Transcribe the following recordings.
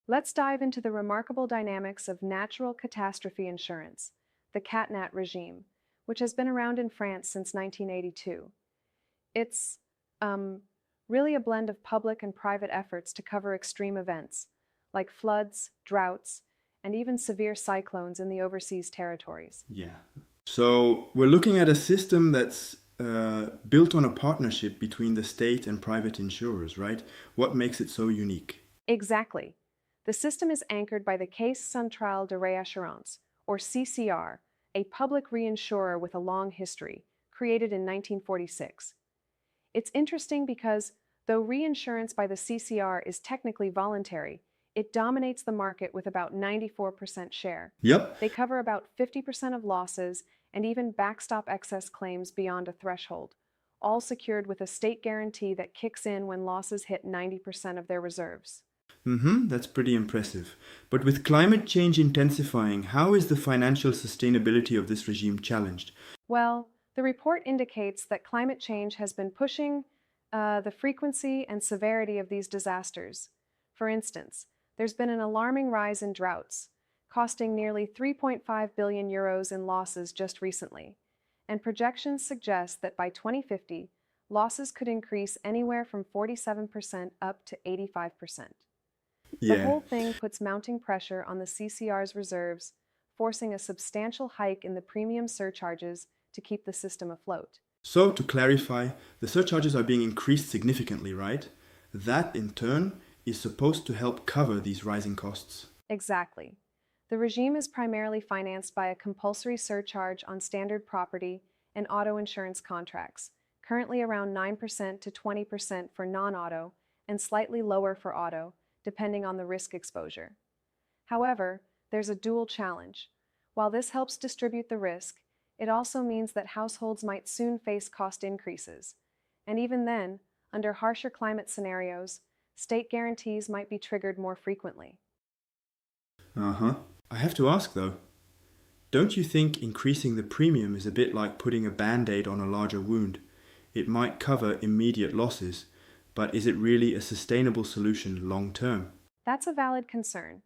Let's dive into the remarkable dynamics of natural catastrophe insurance, the Cat-Nat regime, which has been around in France since 1982. It's um, really a blend of public and private efforts to cover extreme events, like floods, droughts, and even severe cyclones in the overseas territories. Yeah. So we're looking at a system that's built on a partnership between the state and private insurers, right? What makes it so unique? Exactly. The system is anchored by the Caisse centrale de réassurance, or CCR, a public reinsurer with a long history, created in 1946. It's interesting because, though reinsurance by the CCR is technically voluntary, it dominates the market with about 94% share. Yep. They cover about 50% of losses and even backstop excess claims beyond a threshold, all secured with a state guarantee that kicks in when losses hit 90% of their reserves. That's pretty impressive. But with climate change intensifying, how is the financial sustainability of this regime challenged? Well, the report indicates that climate change has been pushing the frequency and severity of these disasters. For instance, there's been an alarming rise in droughts, costing nearly 3.5 billion euros in losses just recently. And projections suggest that by 2050, losses could increase anywhere from 47% up to 85%. The Yeah. whole thing puts mounting pressure on the CCR's reserves, forcing a substantial hike in the premium surcharges to keep the system afloat. So, to clarify, the surcharges are being increased significantly, right? That, in turn, is supposed to help cover these rising costs. Exactly. The regime is primarily financed by a compulsory surcharge on standard property and auto insurance contracts, currently around 9% to 20% for non-auto and slightly lower for auto, depending on the risk exposure. However, there's a dual challenge. While this helps distribute the risk, it also means that households might soon face cost increases. And even then, under harsher climate scenarios, state guarantees might be triggered more frequently. Uh huh. I have to ask though, don't you think increasing the premium is a bit like putting a band aid on a larger wound? It might cover immediate losses, but is it really a sustainable solution long term? That's a valid concern.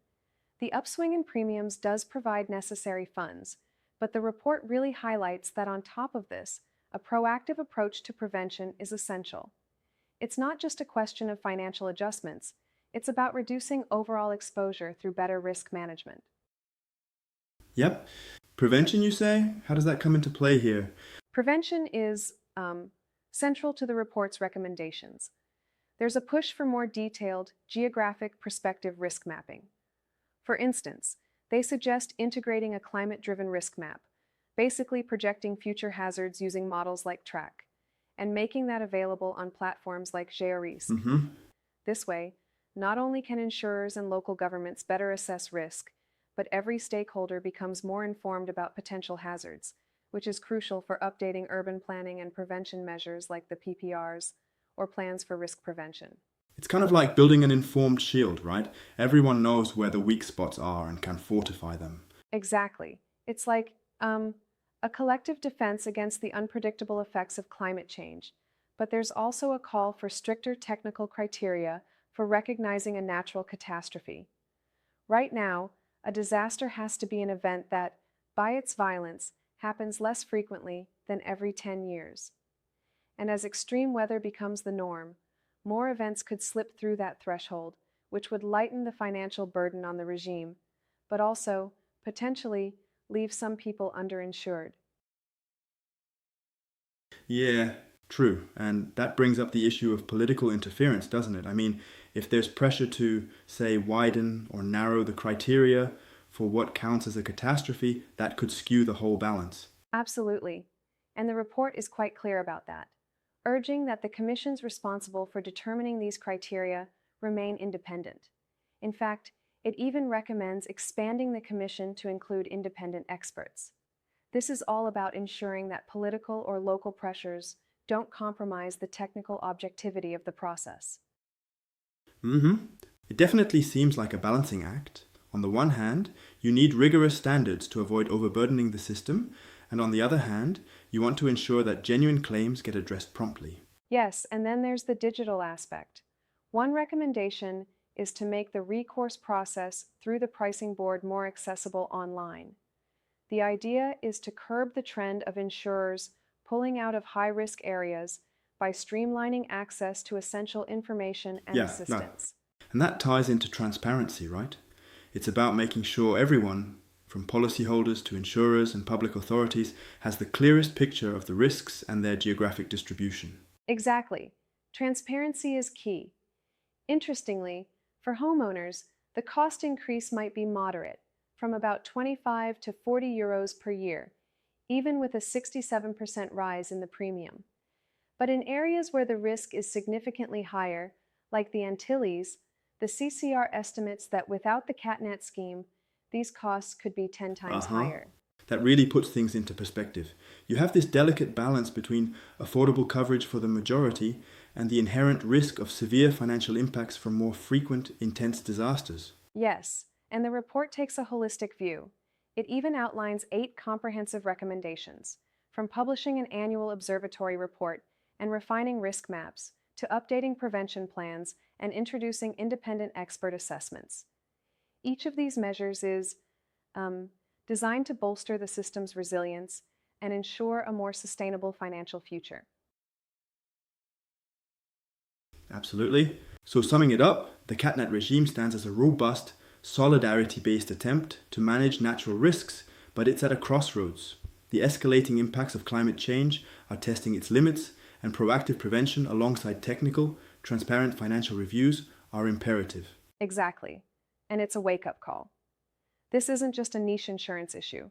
The upswing in premiums does provide necessary funds, but the report really highlights that on top of this, a proactive approach to prevention is essential. It's not just a question of financial adjustments, it's about reducing overall exposure through better risk management. Yep. Prevention, you say? How does that come into play here? Prevention is central to the report's recommendations. There's a push for more detailed, geographic perspective risk mapping. For instance, they suggest integrating a climate-driven risk map, basically projecting future hazards using models like TRAC, and making that available on platforms like GeoRisc. Mm-hmm. This way, not only can insurers and local governments better assess risk, but every stakeholder becomes more informed about potential hazards, which is crucial for updating urban planning and prevention measures like the PPRs or plans for risk prevention. It's kind of like building an informed shield, right? Everyone knows where the weak spots are and can fortify them. Exactly. It's like a collective defense against the unpredictable effects of climate change. But there's also a call for stricter technical criteria for recognizing a natural catastrophe. Right now, a disaster has to be an event that, by its violence, happens less frequently than every 10 years. And as extreme weather becomes the norm, more events could slip through that threshold, which would lighten the financial burden on the regime, but also, potentially, leave some people underinsured. Yeah, true. And that brings up the issue of political interference, doesn't it? I mean, if there's pressure to, say, widen or narrow the criteria for what counts as a catastrophe, that could skew the whole balance. Absolutely. And the report is quite clear about that, urging that the commissions responsible for determining these criteria remain independent. In fact, it even recommends expanding the commission to include independent experts. This is all about ensuring that political or local pressures don't compromise the technical objectivity of the process. Mm-hmm. It definitely seems like a balancing act. On the one hand, you need rigorous standards to avoid overburdening the system, and on the other hand, you want to ensure that genuine claims get addressed promptly. Yes, and then there's the digital aspect. One recommendation is to make the recourse process through the pricing board more accessible online. The idea is to curb the trend of insurers pulling out of high-risk areas by streamlining access to essential information and No. assistance. And that ties into transparency, right? It's about making sure everyone, from policyholders to insurers and public authorities, has the clearest picture of the risks and their geographic distribution. Exactly. Transparency is key. Interestingly, for homeowners, the cost increase might be moderate, from about 25 to 40 euros per year, even with a 67% rise in the premium. But in areas where the risk is significantly higher, like the Antilles, the CCR estimates that without the Cat-Nat scheme, these costs could be 10 times higher. That really puts things into perspective. You have this delicate balance between affordable coverage for the majority and the inherent risk of severe financial impacts from more frequent, intense disasters. Yes, and the report takes a holistic view. It even outlines 8 comprehensive recommendations, from publishing an annual observatory report and refining risk maps, to updating prevention plans and introducing independent expert assessments. Each of these measures is designed to bolster the system's resilience and ensure a more sustainable financial future. Absolutely. So summing it up, the Cat-Nat regime stands as a robust, solidarity-based attempt to manage natural risks, but it's at a crossroads. The escalating impacts of climate change are testing its limits, and proactive prevention alongside technical, transparent financial reviews are imperative. Exactly. And it's a wake-up call. This isn't just a niche insurance issue.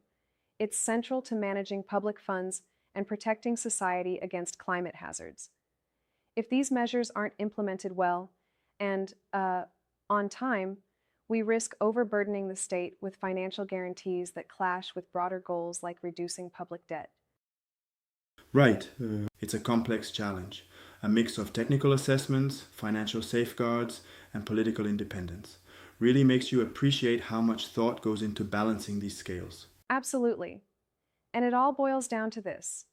It's central to managing public funds and protecting society against climate hazards. If these measures aren't implemented well and on time, we risk overburdening the state with financial guarantees that clash with broader goals like reducing public debt. Right. It's a complex challenge, a mix of technical assessments, financial safeguards, and political independence. Really makes you appreciate how much thought goes into balancing these scales. Absolutely. And it all boils down to this.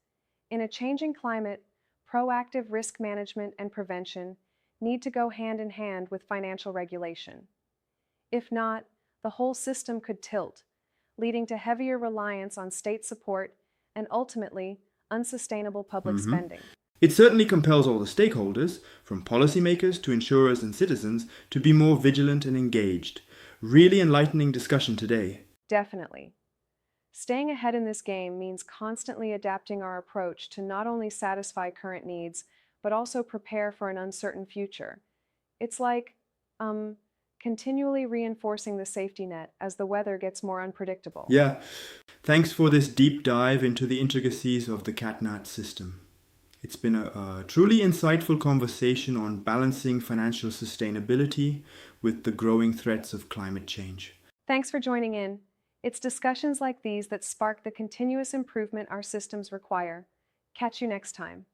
In a changing climate, proactive risk management and prevention need to go hand in hand with financial regulation. If not, the whole system could tilt, leading to heavier reliance on state support and ultimately unsustainable public spending. It certainly compels all the stakeholders, from policymakers to insurers and citizens, to be more vigilant and engaged. Really enlightening discussion today. Definitely. Staying ahead in this game means constantly adapting our approach to not only satisfy current needs, but also prepare for an uncertain future. It's like, continually reinforcing the safety net as the weather gets more unpredictable. Yeah. Thanks for this deep dive into the intricacies of the Cat-Nat system. It's been a truly insightful conversation on balancing financial sustainability with the growing threats of climate change. Thanks for joining in. It's discussions like these that spark the continuous improvement our systems require. Catch you next time.